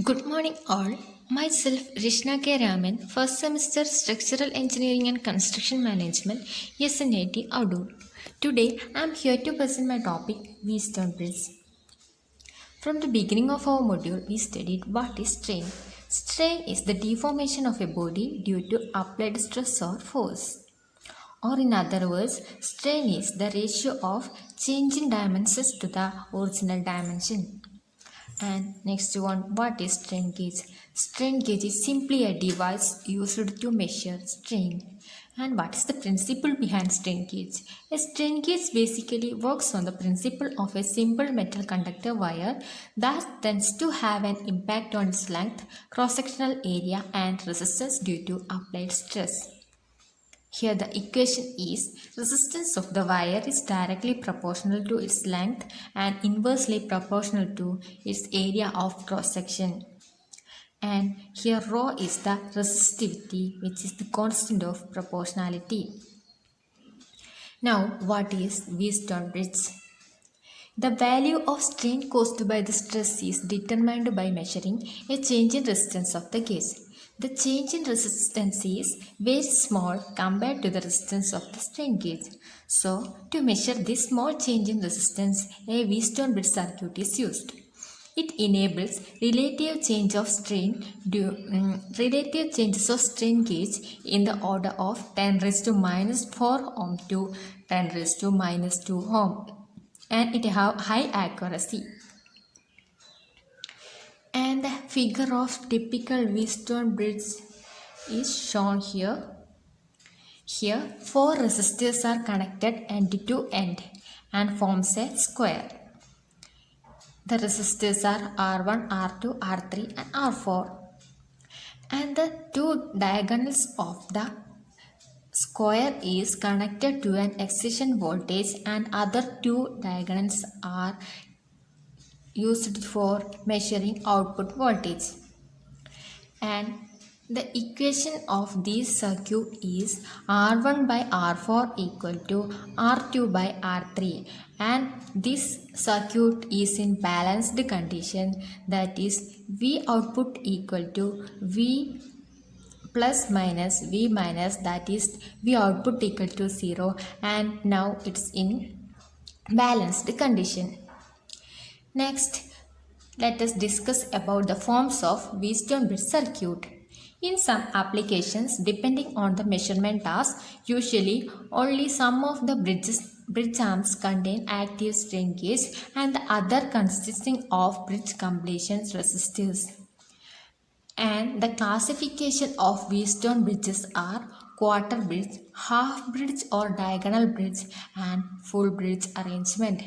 Good morning, all. Myself, Rishna K. Raman, first semester Structural Engineering and Construction Management, SNIT, Adur. Today, I am here to present my topic, V-Stone Bridge. From the beginning of our module, we studied what is strain. Strain is the deformation of a body due to applied stress or force. Or in other words, strain is the ratio of change in dimensions to the original dimension. And next one, what is strain gauge? Strain gauge is simply a device used to measure strain. And what is the principle behind strain gauge? A strain gauge basically works on the principle of a simple metal conductor wire that tends to have an impact on its length, cross-sectional area and resistance due to applied stress. Here the equation is resistance of the wire is directly proportional to its length and inversely proportional to its area of cross section. And here rho is the resistivity, which is the constant of proportionality. Now what is V-Stone bridge? The value of strain caused by the stress is determined by measuring a change in resistance of the gauge. The change in resistance is very small compared to the resistance of the strain gauge. So, to measure this small change in resistance, a V-Stone bridge circuit is used. It enables relative change of strain relative changes of strain gauge in the order of 10 raised to minus 4 ohm to 10 raised to minus 2 ohm, and it have high accuracy. And the figure of typical V-Stone bridge is shown here. Here, 4 resistors are connected end to end and forms a square. The resistors are R1, R2, R3 and R4. And the two diagonals of the square is connected to an excitation voltage and other two diagonals are used for measuring output voltage. And the equation of this circuit is R1 by R4 equal to R2 by R3, and this circuit is in balanced condition, that is V output equal to V plus minus V minus, that is V output equal to 0, and now it's in balanced condition. Next, let us discuss about the forms of V-Stone bridge circuit. In some applications, depending on the measurement task, usually only some of the bridge arms contain active strain gauge and the other consisting of bridge completion resistors. And the classification of V-Stone bridges are quarter bridge, half bridge or diagonal bridge, and full bridge arrangement.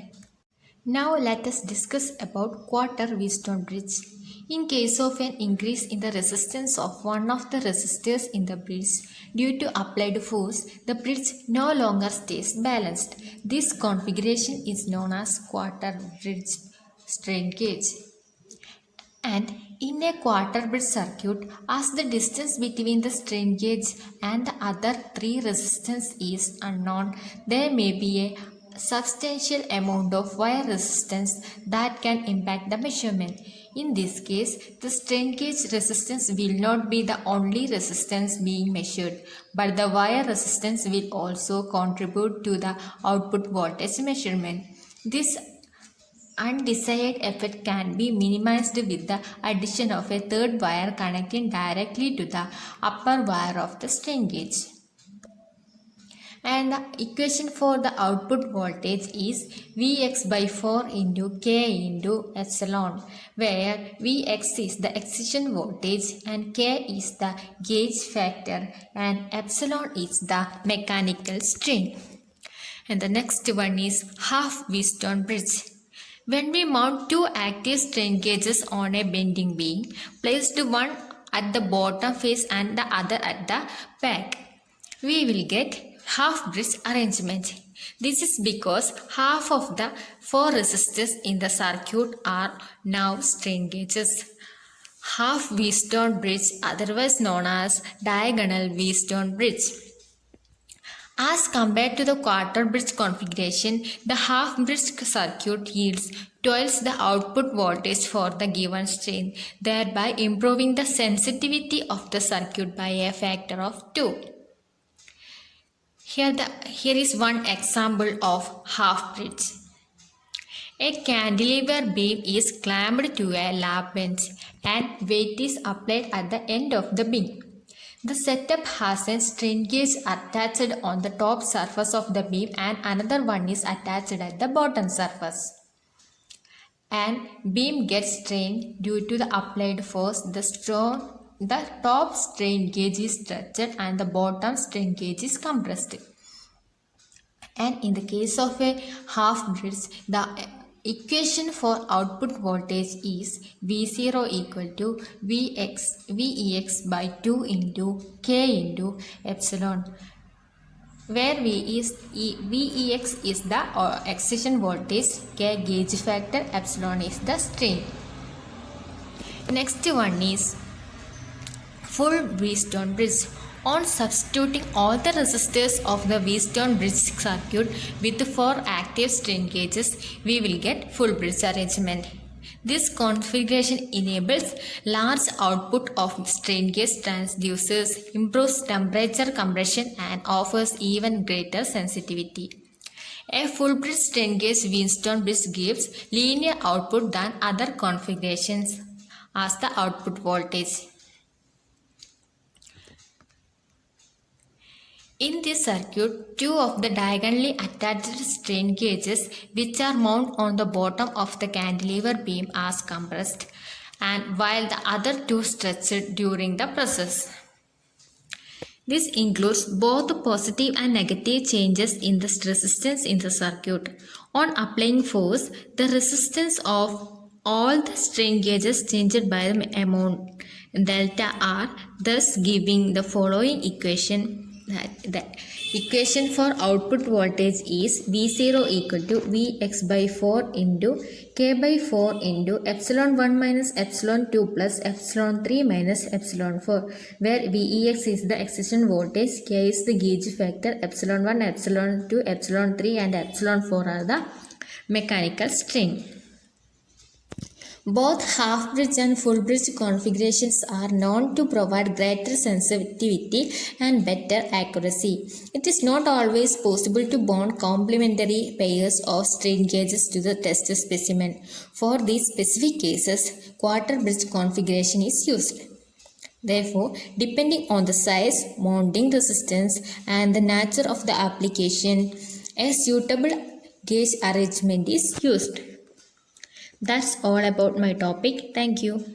Now let us discuss about quarter V-Stone bridge. In case of an increase in the resistance of one of the resistors in the bridge due to applied force, the bridge no longer stays balanced. This configuration is known as quarter bridge strain gauge. And in a quarter bridge circuit, as the distance between the strain gauge and the other three resistance is unknown, there may be a substantial amount of wire resistance that can impact the measurement. In this case, the strain gauge resistance will not be the only resistance being measured, but the wire resistance will also contribute to the output voltage measurement. This undesired effect can be minimized with the addition of a third wire connecting directly to the upper wire of the strain gauge. And the equation for the output voltage is Vx by 4 into K into epsilon, where Vx is the excitation voltage and K is the gauge factor and epsilon is the mechanical strain. And the next one is half V-Stone bridge. When we mount two active strain gauges on a bending beam, placed one at the bottom face and the other at the back, we will get half bridge arrangement. This is because half of the 4 resistors in the circuit are now strain gauges. Half V-Stone bridge, otherwise known as diagonal V-Stone bridge. As compared to the quarter bridge configuration, the half bridge circuit yields twice the output voltage for the given strain, thereby improving the sensitivity of the circuit by a factor of 2. Here is one example of half bridge. A cantilever beam is clamped to a lap bench and weight is applied at the end of the beam. The setup has a strain gauge attached on the top surface of the beam and another one is attached at the bottom surface. And beam gets strained due to the applied force. The top strain gauge is stretched and the bottom strain gauge is compressed. And in the case of a half bridge, the equation for output voltage is V0 equal to Vex by 2 into K into epsilon, where Vex is the excitation voltage, K gauge factor, epsilon is the strain. Next one is full Wheatstone bridge. On substituting all the resistors of the Wheatstone bridge circuit with 4 active strain gauges, we will get full bridge arrangement. This configuration enables large output of strain gauge transducers, improves temperature compression and offers even greater sensitivity. A full bridge strain gauge Wheatstone bridge gives linear output than other configurations as the output voltage. In this circuit, 2 of the diagonally attached strain gauges which are mounted on the bottom of the cantilever beam are compressed, and while the other 2 stretched during the process. This includes both positive and negative changes in the resistance in the circuit. On applying force, the resistance of all the strain gauges changed by the amount delta R, thus giving the following equation. The equation for output voltage is V0 equal to Vx by 4 into K by 4 into epsilon 1 minus epsilon 2 plus epsilon 3 minus epsilon 4, where Vex is the excitation voltage, K is the gauge factor, epsilon 1, epsilon 2, epsilon 3 and epsilon 4 are the mechanical strain. Both half bridge and full bridge configurations are known to provide greater sensitivity and better accuracy. It is not always possible to bond complementary pairs of strain gauges to the test specimen. For these specific cases, quarter bridge configuration is used. Therefore, depending on the size, mounting resistance and the nature of the application, a suitable gauge arrangement is used. That's all about my topic. Thank you.